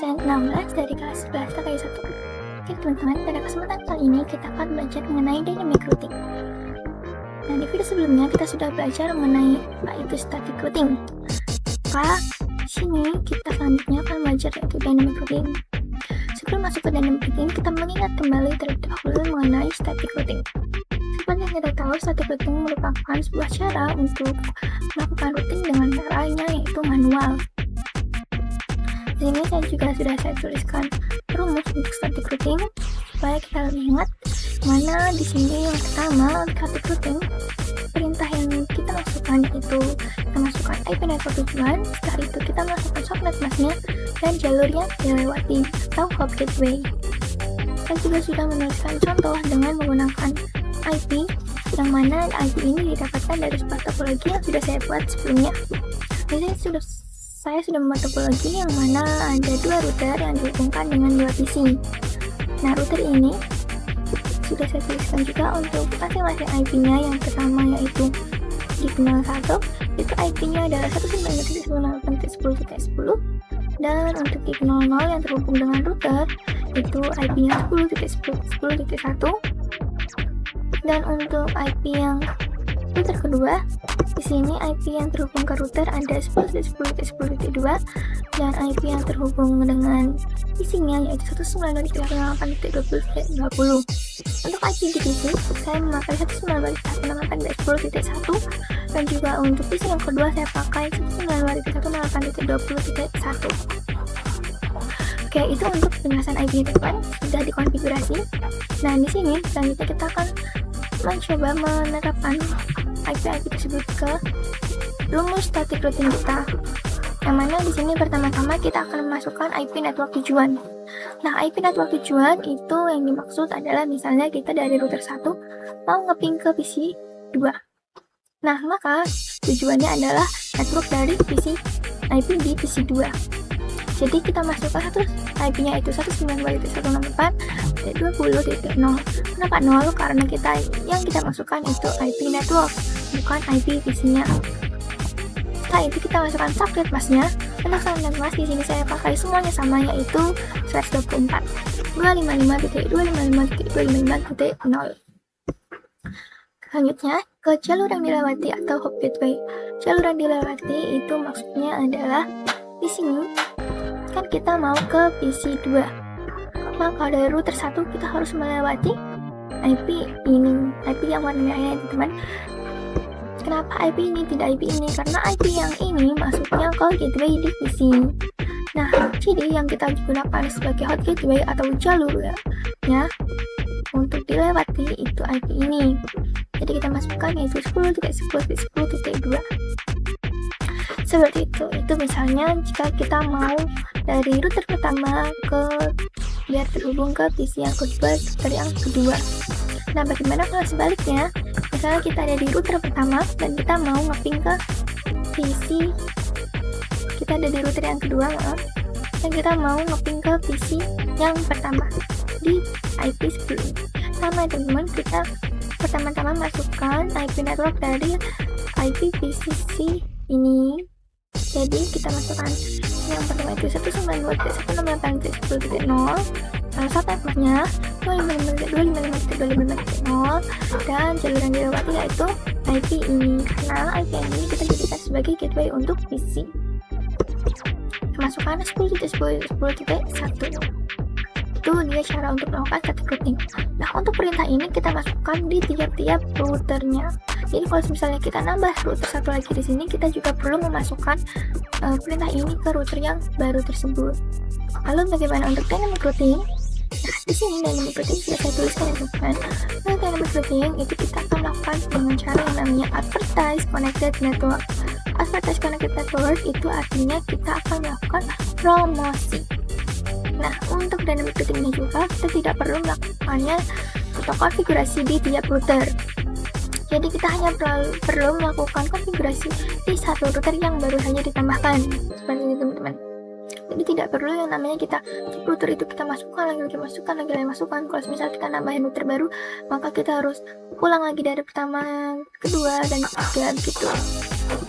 ujian 16 dari kelas 11 TKI 1. Oke teman-teman, pada kesempatan kali ini kita akan belajar mengenai dynamic routing. Nah, di video sebelumnya kita sudah belajar mengenai apa itu static routing. Maka di sini kita selanjutnya akan belajar yaitu dynamic routing. Sebelum masuk ke dynamic routing, kita mengingat kembali terlebih dahulu mengenai static routing. Seperti yang kita tahu, static routing merupakan sebuah cara untuk melakukan routing dengan caranya yaitu manual. Di sini sudah saya tuliskan rumus untuk static routing supaya kita lebih ingat mana di sini yang pertama static routing. Perintah yang kita masukkan itu kita masukkan IP network tujuan, setelah itu kita masukkan subnet masknya dan jalurnya dilewati atau hop gateway. Saya juga sudah menuliskan contoh dengan menggunakan IP yang mana IP ini didapatkan dari sebuah topologi yang sudah saya buat sebelumnya. Di sini saya sudah membuat topologi yang mana ada dua router yang dihubungkan dengan dua PC. Nah, router ini sudah saya tuliskan juga untuk masing-masing IP-nya. Yang pertama yaitu di 01, itu IP-nya adalah 192.168.10.10, dan untuk di 00 yang terhubung dengan router itu IP-nya 10.10.10.1, dan untuk IP yang router kedua, di sini IP yang terhubung ke router ada 10.10.10.2 dan IP yang terhubung dengan isinya yaitu 192.168.20.20. Untuk IP di PC, saya memakai 192.168.10.1 dan juga untuk PC yang kedua saya pakai 192.168.20.1. Oke, itu untuk penjelasan IP teman sudah dikonfigurasi. Nah, di sini selanjutnya kita akan mencoba menerapkan IP tersebut ke rumus static routing kita. Yang mana di sini pertama-tama kita akan memasukkan IP network tujuan. Nah, IP network tujuan itu yang dimaksud adalah misalnya kita dari router 1 mau ngeping ke PC 2. Nah, maka tujuannya adalah network dari PC IP di PC 2. Jadi kita masukkan satu IP-nya itu 192.168.20.0. Kenapa 0? Karena yang kita masukkan itu IP network, bukan IP PC-nya. Setelah itu kita masukkan subnet masknya. Untuk subnet mask di sini saya pakai semuanya sama yaitu 124 255.255.255.0. Selanjutnya ke jalur yang dilewati atau hop gateway. Jalur yang dilewati itu maksudnya adalah di sini kan kita mau ke PC 2, maka dari router 1 kita harus melewati IP ini, IP yang warna merah ini teman. Kenapa IP ini tidak IP ini? Karena IP yang ini masuknya ke gateway di PC. Nah, jadi yang kita gunakan sebagai hot gateway atau jalur ya untuk dilewati itu IP ini. Jadi kita masukkan yaitu 10.10.10.2. Seperti itu misalnya jika kita mau dari router pertama biar terhubung ke PC yang kedua, router yang kedua. Nah, bagaimana kalau sebaliknya? Misalnya kita ada di router pertama dan kita mau ngeping ke PC, kita ada di router yang kedua, dan kita mau ngeping ke PC yang pertama di IP sebelumnya. Sama teman-teman, kita pertama-tama masukkan IP network dari IP PCC ini. Jadi kita masukkan yang pertama itu 192.168.10.0, subnet masknya 255.255.255.0, dan jalur yang dilewati yaitu IP ini, karena IP ini kita jadikan sebagai gateway untuk PC. Masukkan 10.10.10.1. Itu dia cara untuk melakukan static routing. Nah, untuk perintah ini kita masukkan di tiap-tiap routernya. Jadi kalau misalnya kita nambah router satu lagi di sini, kita juga perlu memasukkan perintah ini ke router yang baru tersebut. Lalu bagaimana untuk dynamic routing? Nah, di sini dynamic routing sudah saya tuliskan ya teman-teman. Untuk dynamic routing itu kita akan melakukan dengan cara yang namanya advertise connected network. Advertise connected network itu artinya kita akan melakukan promosi. Nah, untuk dynamic routing-nya juga kita tidak perlu melakukannya atau konfigurasi di tiap router. Jadi kita hanya perlu melakukan konfigurasi di satu router yang baru saja ditambahkan. Seperti itu teman-teman. Jadi tidak perlu yang namanya kita router itu kita masukkan lagi masukkan. Kalau misalnya kita nambahin router baru, maka kita harus ulang lagi dari pertama, kedua, dan ketiga gitu.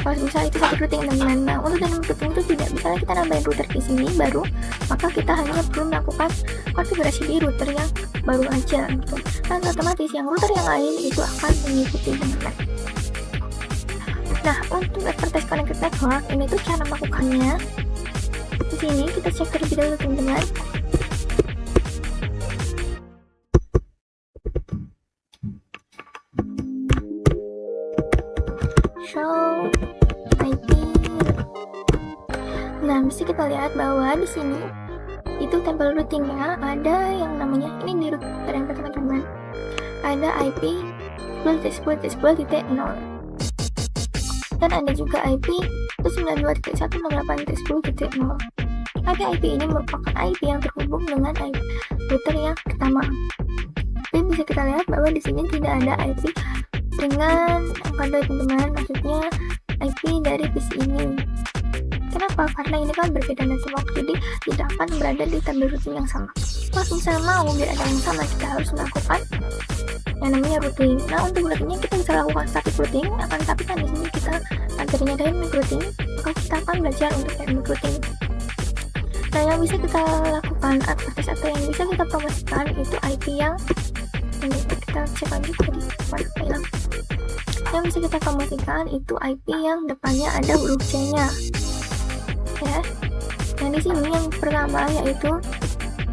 Kalau misalnya itu satu routing teman-teman. Nah, untuk dynamic routing itu tidak, misalnya kita nambahin router di sini baru, maka kita hanya perlu melakukan konfigurasi di router yang baru aja gitu. Dan otomatis yang router yang lain itu akan mengikuti teman-teman. Nah, untuk advertise connected network ini tuh cara melakukannya. Di sini kita cek terlebih dahulu teman-teman. Show IP. Nah, mesti kita lihat bahwa di sini itu tabel routingnya ada yang namanya ini di router yang pertama teman-teman. Ada IP 10.10.10.0 dan ada juga IP 192.168.10.0. IP ini merupakan IP yang terhubung dengan IP router yang pertama. Tapi bisa kita lihat bahwa di sini tidak ada IP dengan angka 2 teman-teman, maksudnya IP dari PC ini. Kenapa? Karena ini kan berbeda network, jadi tidak akan berada di tabel routing yang sama. Kalau misalnya mau biar ada yang sama, kita harus melakukan yang namanya routing. Nah, untuk routingnya kita bisa lakukan static routing, akan tapi kan di sini kita materinya dynamic routing, maka kita akan belajar untuk dynamic routing. Nah, yang bisa kita lakukan advertise atau yang bisa kita promosikan itu IP yang ini kita cek lagi tadi hilang. Yang bisa kita promosikan itu IP yang depannya ada huruf C-nya. Ya. Nah, di sini yang pertama yaitu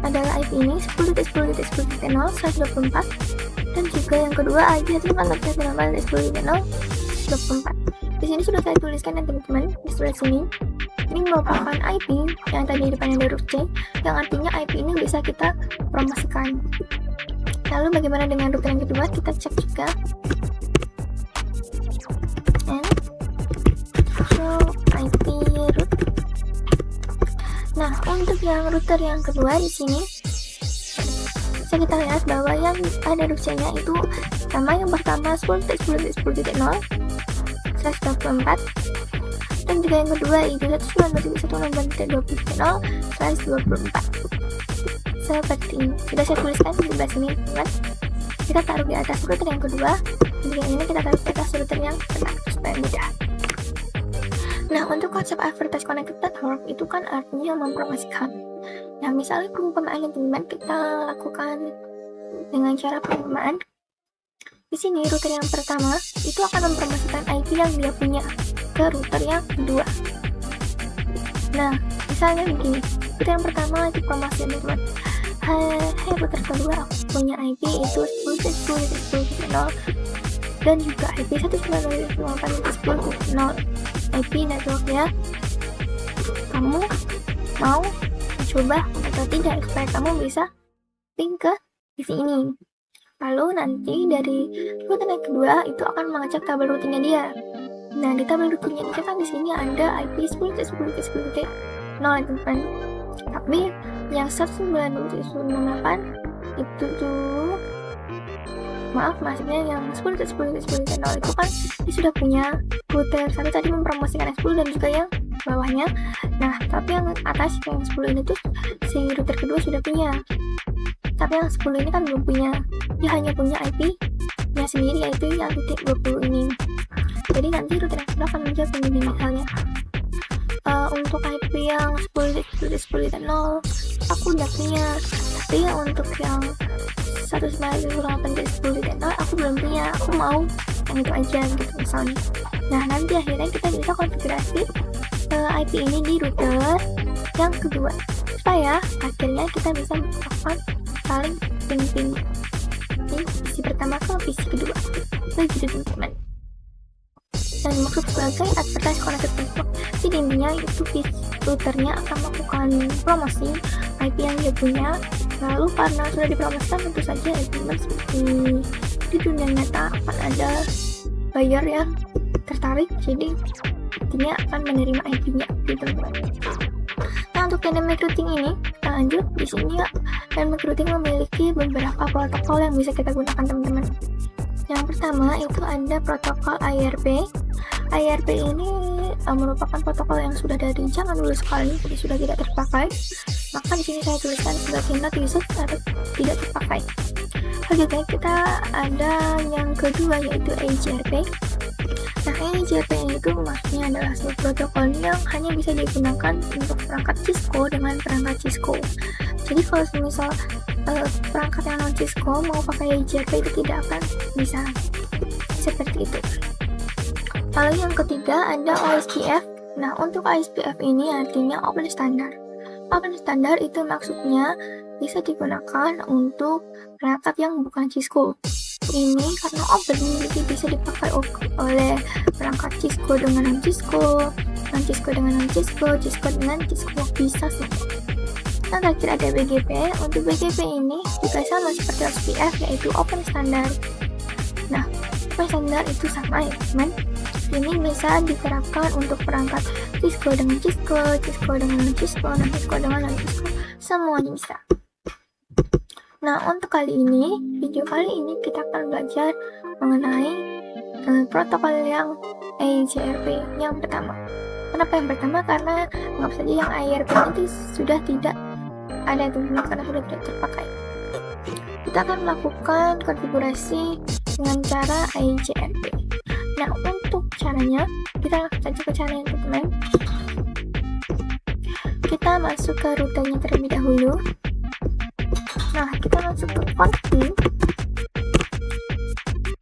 adalah IP ini 10.10.10.0 124 dan juga yang kedua IP 192.10.10.24. Di sini sudah saya tuliskan ya teman-teman di sebelah sini. Ini merupakan IP yang tadi di depannya ada huruf C, yang artinya IP ini bisa kita promosikan. Lalu bagaimana dengan router yang kedua? Kita cek juga. And show IP root. Nah, untuk yang router yang kedua di sini bisa kita lihat bahwa yang ada huruf C-nya itu sama yang pertama 10.10.10.0 124 dan juga yang kedua itu 192.168.20.0/24. Seperti ini sudah saya tuliskan di sebelah sini teman. Kita taruh di atas router yang kedua, dan yang ini kita taruh di atas router yang kedua supaya mudah. Nah, untuk konsep advertise connected network itu kan artinya mempromosikan. Nah, misalnya perumpamaan yang teman kita lakukan dengan cara perumpamaan. Di sini router yang pertama itu akan mempromosikan IP yang dia punya ke router yang kedua. Nah, misalnya begini, router yang pertama lagi promosi teman. Hai router kedua, aku punya IP itu 10.10.10.0 dan juga IP 192.168.10.0 IP networknya. Kamu mau coba atau tidak supaya kamu bisa ping ke PC ini. Lalu nanti dari router yang kedua itu akan mengecek tabel routingnya dia. Nah, di tabel routingnya dia kan di sini ada IP 10.10.10.0 teman. Tapi yang 192.168 itu tuh maksudnya yang 10.10.10.0 itu kan dia sudah punya router satu tadi mempromosikan yang 10 dan juga yang bawahnya. Nah, tapi yang atas yang 10 ini tuh si router kedua sudah punya. Tapi yang 10 ini kan belum punya. Dia hanya punya IP-nya sendiri yaitu yang titik 20 ini. Jadi nanti router yang kedua akan menjawab begini misalnya. Untuk IP yang 10.10.10.0 aku udah punya, tapi untuk yang 192.168.10.0 aku belum punya, aku mau yang itu aja gitu misalnya. Nah, nanti akhirnya kita bisa konfigurasi IP ini di router yang kedua supaya akhirnya kita bisa melakukan saling ping-ping di PC pertama ke PC kedua. Begitu teman-teman. Dan maksud sebagai advertise connected network, jadi intinya itu routernya akan melakukan promosi IP yang dia punya. Lalu karena sudah dipromosikan, tentu saja teman seperti di dunia nyata akan ada buyer yang tertarik, jadi intinya akan menerima IP-nya gitu teman. Nah, untuk dynamic routing ini kita lanjut. Di sini ya, dynamic routing memiliki beberapa protokol yang bisa kita gunakan teman-teman. Yang pertama itu ada protokol IRP. IRP ini merupakan protokol yang sudah dari zaman dulu sekali, jadi sudah tidak terpakai. Maka di sini saya tuliskan sebagai not used atau tidak terpakai. Selanjutnya kita ada yang kedua yaitu AGRP. Nah, EIGRP itu maksudnya adalah suatu protokol yang hanya bisa digunakan untuk perangkat Cisco dengan perangkat Cisco. Jadi kalau misal perangkat yang non Cisco mau pakai EIGRP itu tidak akan bisa seperti itu. Lalu yang ketiga ada OSPF. Nah, untuk OSPF ini artinya Open Standard. Open Standard itu maksudnya bisa digunakan untuk perangkat yang bukan Cisco. Ini karena open, jadi bisa dipakai oleh perangkat Cisco dengan non-Cisco, non-Cisco dengan non-Cisco, Cisco dengan Cisco, bisa semua. Nah, terakhir ada BGP. Untuk BGP ini juga sama seperti OSPF, yaitu Open Standard. Nah, Open Standard itu sama ya teman. Ini bisa diterapkan untuk perangkat Cisco dengan Cisco, Cisco dengan non-Cisco, non-Cisco dengan non-Cisco, semuanya bisa. Nah, untuk video kali ini kita akan belajar mengenai protokol yang EIGRP yang pertama. Kenapa yang pertama? Karena anggap saja yang EIGRP itu sudah tidak ada dulu karena sudah tidak terpakai. Kita akan melakukan konfigurasi dengan cara EIGRP. Nah, untuk caranya kita langsung saja ke caranya teman-teman. Kita masuk ke rutenya terlebih dahulu. Nah, kita masuk ke config.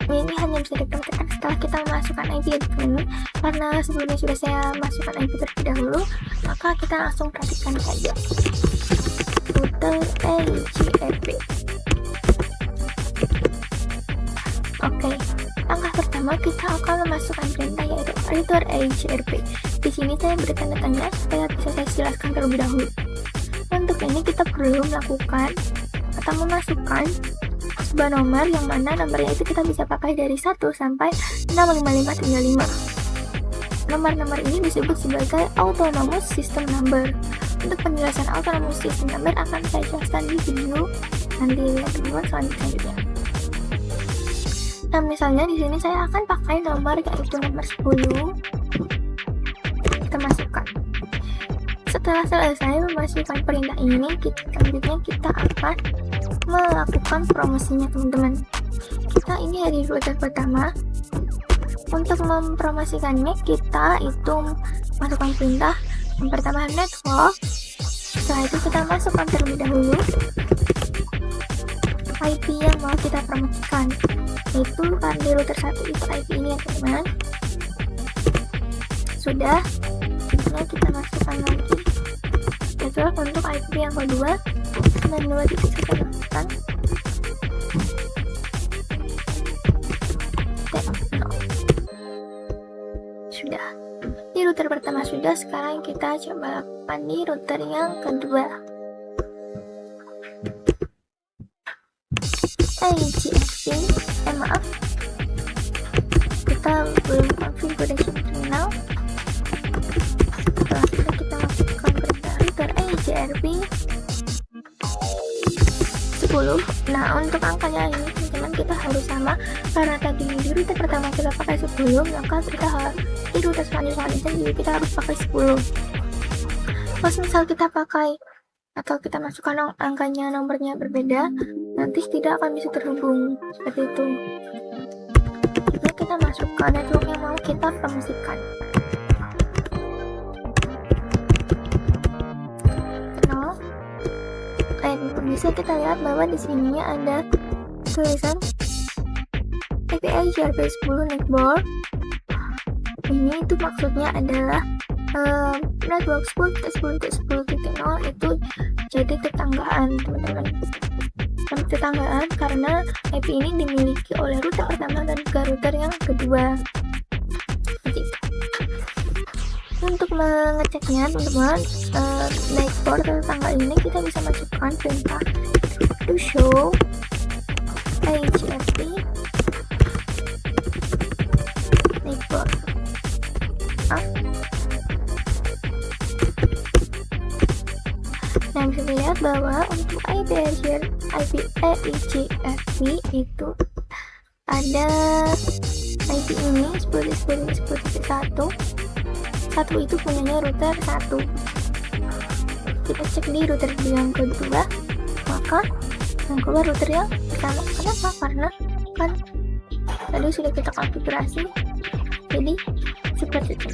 Ini hanya bisa dipraktikkan setelah kita masukkan IP ya teman-teman. Karena sebelumnya sudah saya masukkan IP terlebih dahulu, maka kita langsung praktikkan saja. Router EIGRP. Oke, langkah pertama kita akan memasukkan perintah yaitu router EIGRP. Di sini saya beri tanda tanya supaya bisa saya jelaskan terlebih dahulu. Untuk ini kita perlu melakukan atau memasukkan sebuah nomor yang mana nomornya itu kita bisa pakai dari 1 sampai 655 Nomor-nomor ini disebut sebagai autonomous system number. Untuk penjelasan autonomous system number akan saya jelaskan di video selanjutnya. Nah, misalnya di sini saya akan pakai nomor yaitu nomor 10. Kita masukkan. Setelah selesai memasukkan perintah ini, selanjutnya kita akan melakukan promosinya teman-teman. Kita ini dari router pertama. Untuk mempromosikannya kita itu masukkan perintah yang pertama network. Setelah itu kita masukkan terlebih dahulu IP yang mau kita promosikan, yaitu kan di router 1 itu IP ini ya teman-teman. Sudah, selanjutnya kita masukkan lagi network untuk IP yang kedua 92.168.0. Sudah, di router pertama sudah. Sekarang kita coba lakukan di router yang kedua. EIGRP, maaf, kita belum configuration terminal. Setelah itu kita masukkan perintah router EIGRP 10. Nah, untuk angkanya ini teman-teman kita harus sama, karena tadi di router pertama kita pakai 10, maka kita di router selanjutnya jadi kita harus pakai 10. Kalau misal kita pakai atau kita masukkan angkanya nomornya berbeda, nanti tidak akan bisa terhubung seperti itu. Jadi kita masukkan network yang mau kita promosikan. Bisa kita lihat bahwa di sini ada tulisan EIGRP 10 network. Ini itu maksudnya adalah network 10.10.10.0 itu jadi tetanggaan teman-teman. Tetanggaan karena IP ini dimiliki oleh router pertama dan juga router yang kedua. Seperti itu. Untuk mengeceknya teman-teman, naik port tetangga ini kita bisa masukkan perintah to show EIGRP neighbor. Nah, bisa dilihat bahwa untuk IP EIGRP itu ada IP ini 10.10.10.1. Satu itu punyanya router 1. Kita cek di router yang kedua, maka yang keluar router yang pertama. Kenapa? Karena kan tadi sudah kita konfigurasi Jadi seperti itu.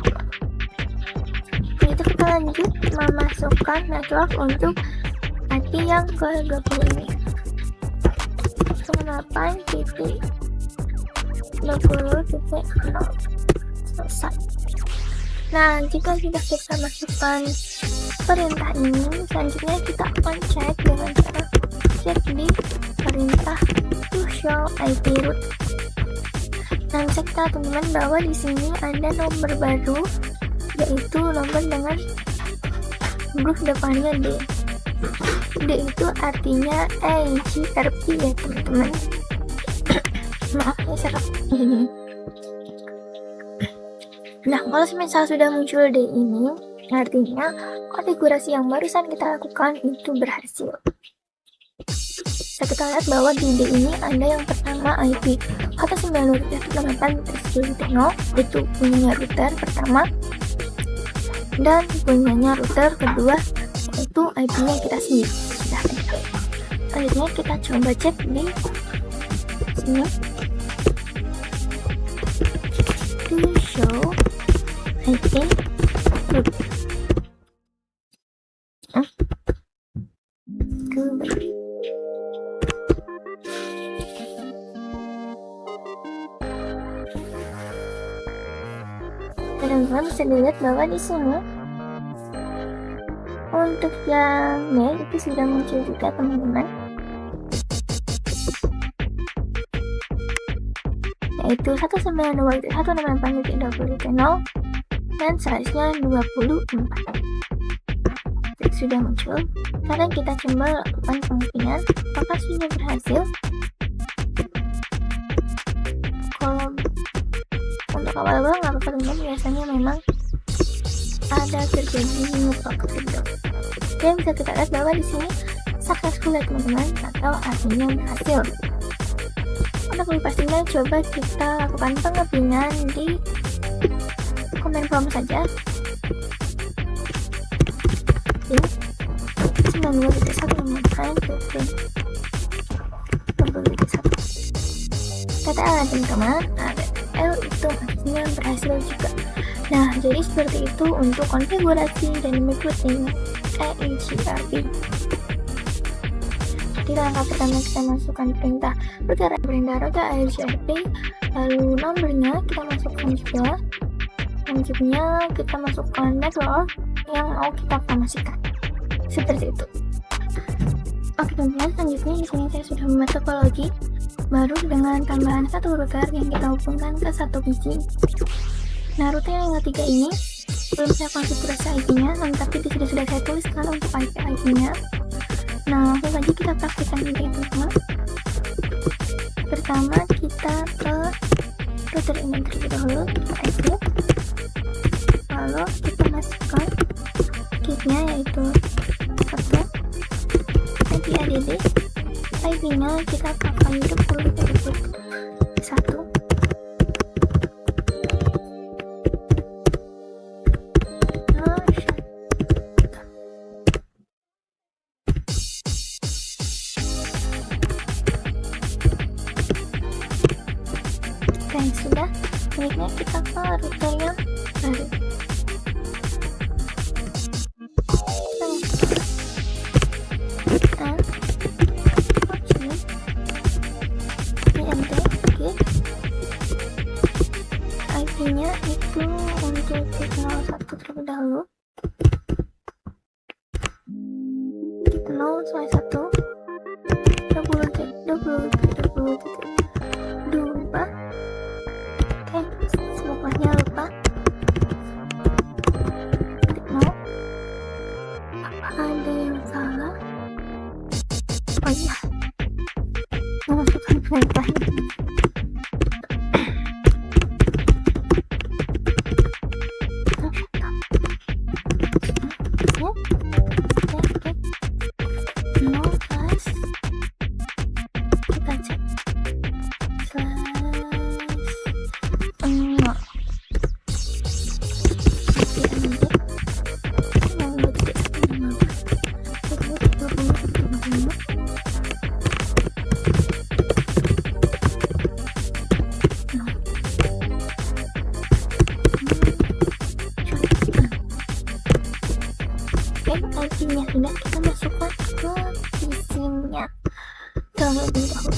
Itu kita lanjut memasukkan network untuk IP yang ke-20 ini. 98.20.0 selesai. Nah, jika sudah kita masukkan perintah ini, selanjutnya kita akan cek dengan cara cek di perintah to show IP root. Nah, bisa kita teman-teman bahwa di sini ada nomor baru, yaitu nomor dengan huruf depannya D. D itu artinya AGRP ya teman-teman. Maaf ya serap ini. Nah, kalau misal sudah muncul D ini, artinya konfigurasi yang barusan kita lakukan itu berhasil. Bisa kita lihat bahwa di D ini ada yang pertama IP 192.168.10 itu punyanya router pertama, dan punyanya router kedua yaitu IP-nya kita sendiri sudah ada. Selanjutnya kita coba cek di sini to show IP root. Teman-teman bisa dilihat bahwa di sini untuk yang D itu sudah muncul juga teman-teman, yaitu 192.168.20.0 dan size-nya 24. Sudah muncul. Sekarang kita coba lakukan pengisian apakah sudah berhasil. Kalau untuk awal-awal nggak apa-apa teman, biasanya memang ada terjadi ngeblok gitu. Dan bisa kita lihat bahwa di sini successful ya teman-teman, atau artinya berhasil. Untuk lebih pastinya coba kita lakukan pengepingan di comment form saja. Ini 92.168.20.1 kata L teman-teman. Ada L itu artinya berhasil juga. Nah, jadi seperti itu untuk konfigurasi dynamic routing AGRP. Di langkah pertama kita masukkan perintah router AGRP, lalu nomornya kita masukkan juga. Selanjutnya kita masukkan network yang mau kita promosikan. Seperti itu. Oke teman-teman, selanjutnya di sini saya sudah membuat topologi baru dengan tambahan satu router yang kita hubungkan ke satu PC. Nah, router yang ketiga ini belum saya konfigurasi IP-nya, tapi di sini sudah saya tuliskan untuk IP-nya. Nah, langsung saja kita praktikkan ini teman-teman. Pertama kita ke router ini terlebih dahulu, kita exit, lalu kita masukkan kitnya yaitu satu IP ADD, IP-nya kita pakai 20.1. Dan sudah, selanjutnya kita ke router yang baru. IP-nya itu untuk 01 terlebih dahulu. 0/1 20.2. Oke, semuanya lupa. No, apa ada yang salah? Oh iya, memasukkan perintah ini. routernya terlebih dahulu.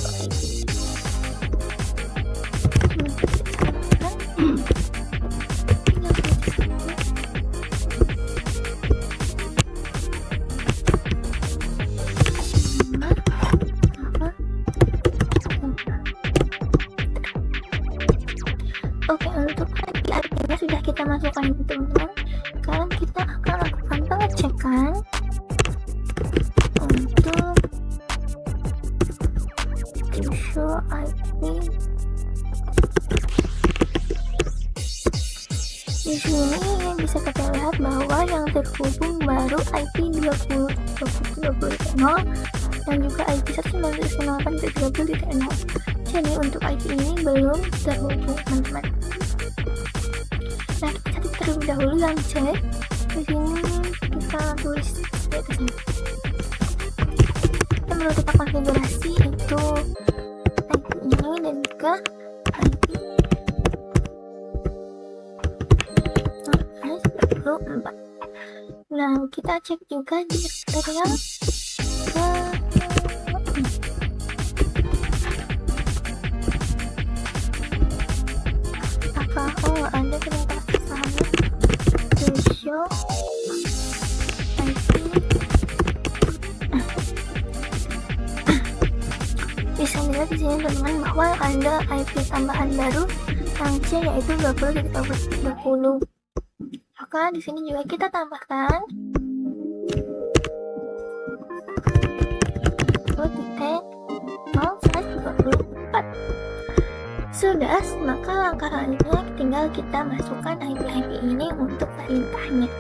Oke, untuk IP-nya sudah kita masukkan itu, teman-teman. Sekarang kita akan lakukan pengecekan untuk show IP. Di sini bisa kita lihat bahwa yang terhubung baru IP 20.20.0 dan juga IP 192.168.30.0. Jadi untuk IP ini belum terhubung, teman-teman. Nah, kita cari terlebih dahulu yang C. Di sini kita tulis di sini. Kita perlu kita konfigurasi itu IP ini dan juga IP 94. Nah, kita cek juga di area ada perintah sama to show IP. Bisa dilihat di sini, teman-teman, bahwa ada IP tambahan baru yang C, yaitu 20.20. Maka di sini juga kita tambahkan 20.0/24. Sudah, maka langkah selanjutnya tinggal kita masukkan IP-IP ini untuk perintahnya.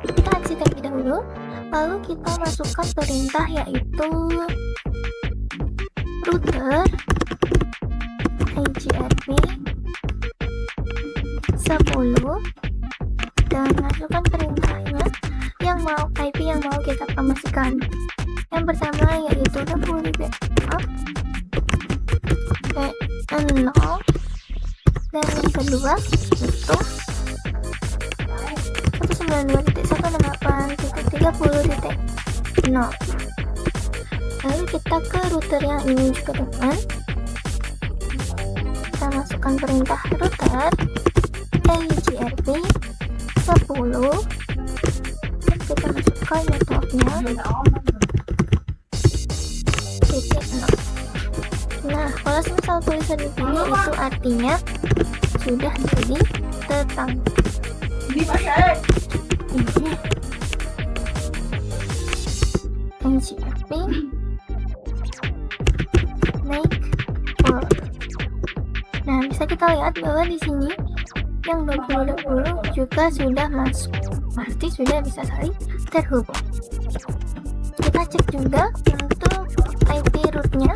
Kita aksi terlebih dahulu, lalu kita masukkan perintah yaitu router IGRP 10 dan masukkan perintahnya yang mau IP yang mau kita promosikan. Yang pertama yaitu 60 dp 0, dan yang kedua itu 192.168.30.0. Lalu kita ke router yang ini juga, teman. Kita masukkan perintah router IGRP 10 dan kita masukkan networknya titik 0. Nah, kalau misal tulisan di sini itu artinya sudah jadi tertangkap. Ini NCRP make work. Nah, bisa kita lihat bahwa di sini yang 2020 juga sudah masuk, berarti sudah bisa saling terhubung. Kita cek juga untuk IP rootnya.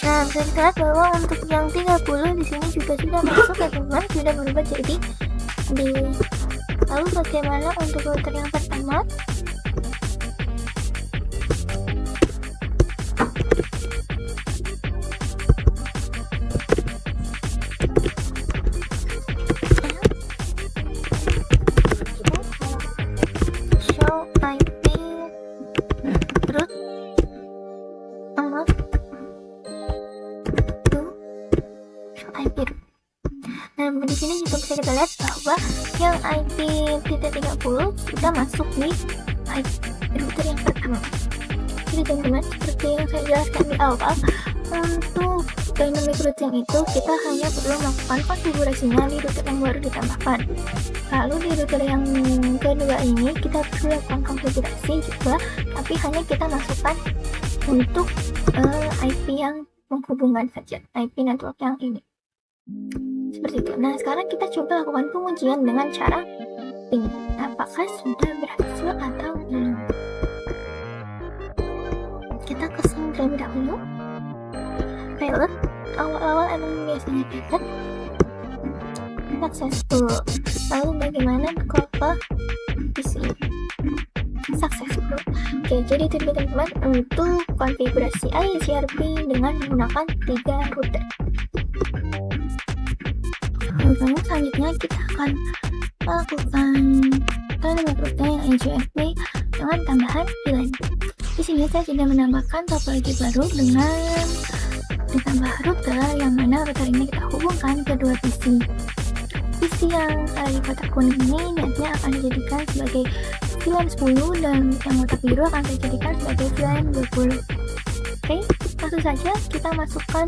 Nah, bisa dilihat bahwa untuk yang 30 di sini juga sudah masuk, ya teman, sudah berubah jadi D. Lalu bagaimana untuk router yang pertama? Show IP root IP root. Nah, di sini juga bisa kita lihat bahwa yang IP 30 sudah masuk di IP router yang pertama. Jadi teman-teman, seperti yang saya jelaskan di awal, untuk dynamic routing itu kita hanya perlu melakukan konfigurasinya di router yang baru ditambahkan. Lalu di router yang kedua ini kita perlu lakukan konfigurasi juga, tapi hanya kita masukkan untuk IP yang menghubungkan saja, IP network yang ini. Seperti itu. Nah, sekarang kita coba lakukan pengujian dengan cara ping. Apakah sudah berhasil atau belum? Kita kesan terlebih dahulu. Pilot awal-awal emang biasanya pilot successful. Lalu bagaimana kalau PC successful? Oke, jadi teman-teman, untuk konfigurasi IGRP dengan menggunakan 3 router. Selanjutnya kita akan lakukan virtual recruiting AJFP dengan tambahan VLAN. Di sini saya sudah menambahkan topologi baru dengan ditambah router, yang mana router ini kita hubungkan ke dua PC. PC yang ada di kotak kuning ini nantinya akan dijadikan sebagai VLAN 10 dan yang kotak biru akan dijadikan sebagai VLAN 20. Oke, langsung saja kita masukkan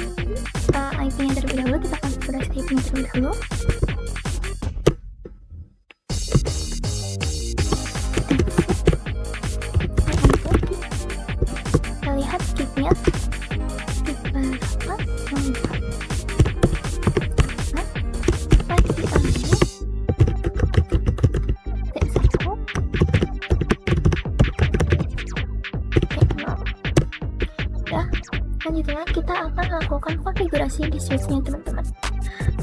IP-nya terlebih dahulu. Kita konfigurasi IP-nya terlebih dahulu. Kita lihat skipnya. Selanjutnya kita akan lakukan konfigurasi di switch-nya, teman-teman.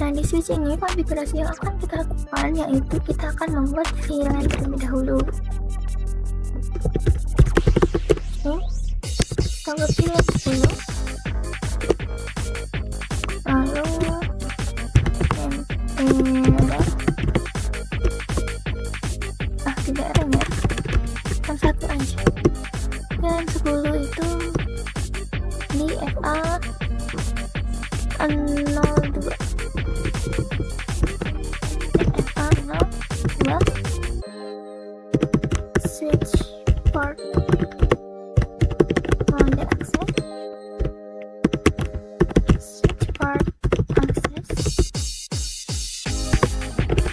Nah, di switch ini konfigurasi yang akan kita lakukan yaitu kita akan membuat VLAN terlebih dahulu. Oke, kita buat VLAN 10. Lalu tidak ada ya, yang satu aja. VLAN 10 itu di FA 02 FA 02 switch port mode access, switch port access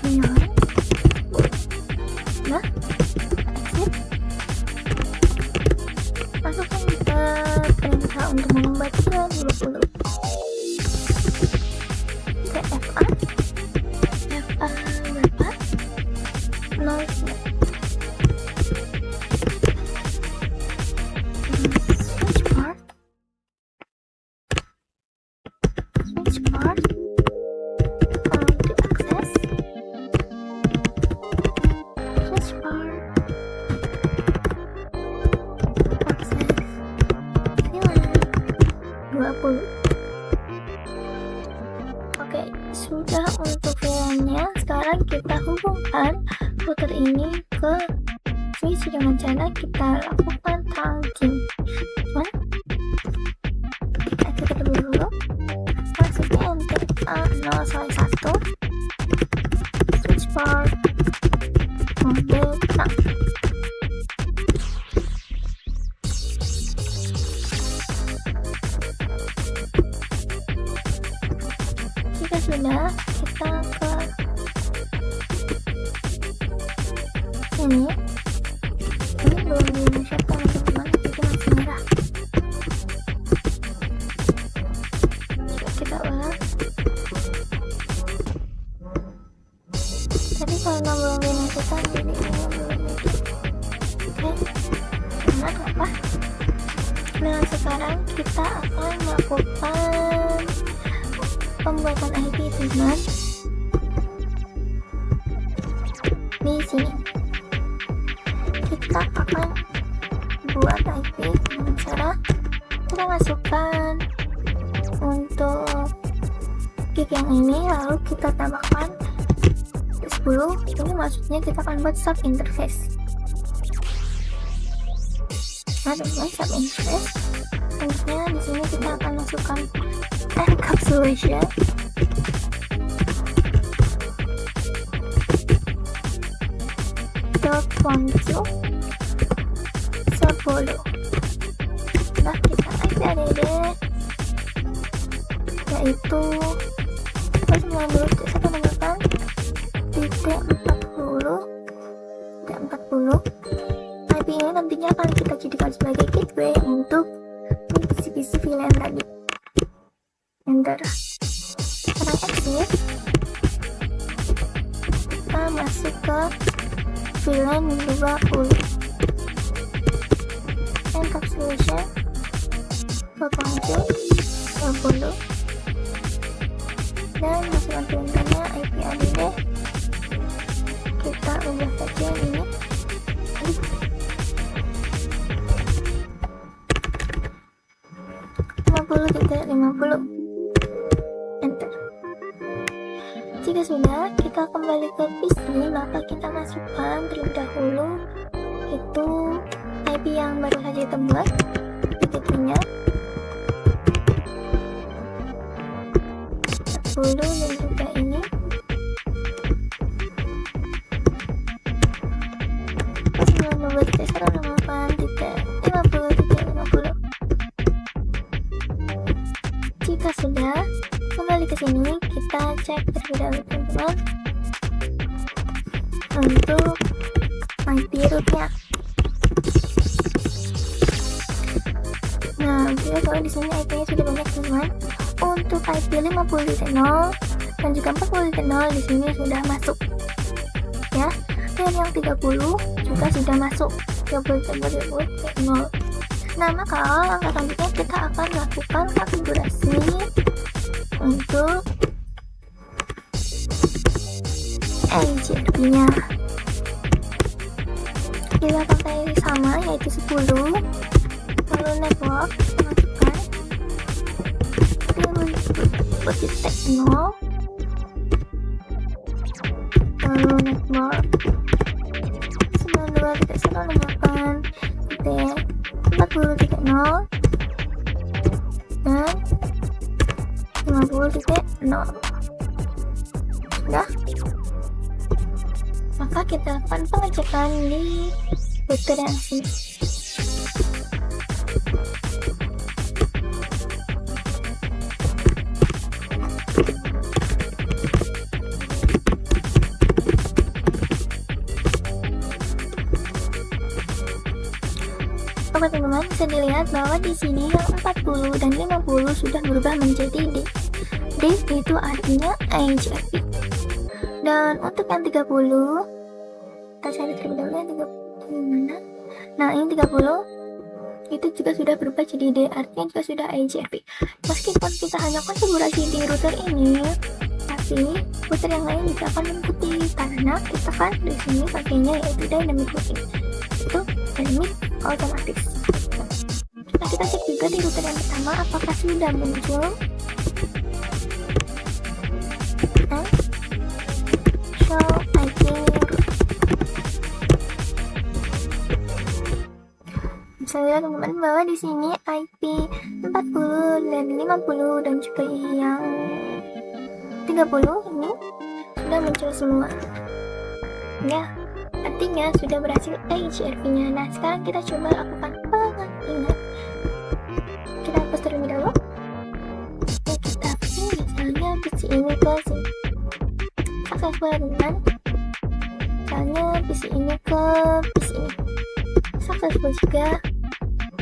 VLAN. Nah, exit. Masukkan ke perintah untuk membuat VLAN 20 ke FA berapa? 0. Switch port di akses switch port akses VLAN 20. Oke, sudah untuk VLAN-nya. Sekarang kita hubungkan router ini ke switch dengan cara kita lakukan trunking. Kita terlebih dulu, maksudnya enter A0/1 switch port mode trunk. Jika sudah, kita ke sini. Ini belum di-share teman-teman, jadi masih merah. Coba kita ulang. Tadi kalau belum di-share jadi belum. Oke, benar apa? Nah, sekarang kita akan melakukan pembuatan IP, teman. Di sini kita akan buat IP dengan cara kita masukkan untuk gig yang ini, lalu kita tambahkan 10. Ini maksudnya kita akan buat sub interface. Nah, dengan sub interface tentunya di sini kita akan masukkan encapsulation .12 10. Nah, kita add yaitu 90 saya menggunakan titik 40. IP ini nantinya akan kita jadikan sebagai gateway untuk PC VLAN tadi. Enter. Sekarang exit. Kita masuk ke VLAN 20. Encapsulation 20 dan masukkan perintahnya IP add. Kita ubah saja ini. Enter. Jika sudah, kita kita kembali ke PC, maka kita masukkan terlebih dahulu itu IP yang baru saja kita buat, titiknya 10 dan juga ini 92.168.50.50. Jika sudah, kembali ke sini kita cek terlebih dahulu teman-teman untuk IP rootnya. Nah, kita tahu di sini IP-nya sudah banyak teman-teman. Untuk IP 50.0 dan juga 40.0 di sini sudah masuk ya, dan yang 30 juga sudah masuk 30.0. Nah, maka langkah selanjutnya kita akan melakukan konfigurasi untuk AGP-nya. Kita pakai sama, yaitu 10. Lalu network masukkan 0. Lalu network 92.168.40.0 dan 50.0. Sudah, maka kita akan pengecekan di router yang sini. Oke teman-teman, bisa dilihat bahwa di sini yang 40 dan 50 sudah berubah menjadi D. D itu artinya AGP. Dan untuk yang 30, kita cari terlebih dahulu yang 30 di mana? Nah, ini 30 itu juga sudah berubah jadi D, artinya juga sudah AGP. Meskipun kita hanya konfigurasi di router ini, tapi router yang lain juga akan mengikuti karena kita kan di sini pakainya yaitu dynamic routing. Itu dynamic otomatis. Nah, kita cek juga di router yang pertama apakah sudah muncul show IP root. Bisa lihat teman-teman bahwa di sini IP 40 dan 50 dan juga yang 30 ini sudah muncul semua ya, artinya sudah berhasil AGP-nya. Nah, sekarang kita coba lakukan pengingat. Kita hapus terlebih dahulu. Oke, kita pin misalnya PC ini ke sini. Successful dengan misalnya PC ini ke PC ini. Successful juga.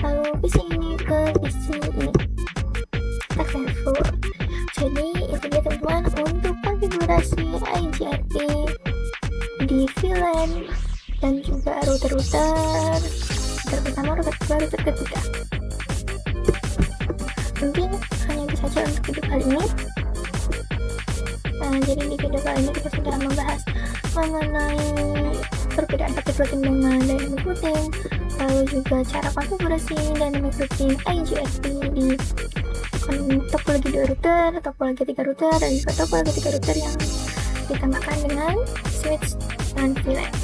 Lalu PC ini ke PC ini. Successful. Jadi itu dia teman-teman untuk konfigurasi AGP di VLAN dan juga router pertama, router kedua, router ketiga. Mungkin hanya itu saja untuk video kali ini. Jadi di video kali ini kita sudah membahas mengenai perbedaan paket routing dengan dynamic routing, lalu juga cara konfigurasi dynamic routing AGP di topologi 2 router, topologi 3 router, dan juga topologi 3 router yang ditambahkan dengan switch dan VLAN.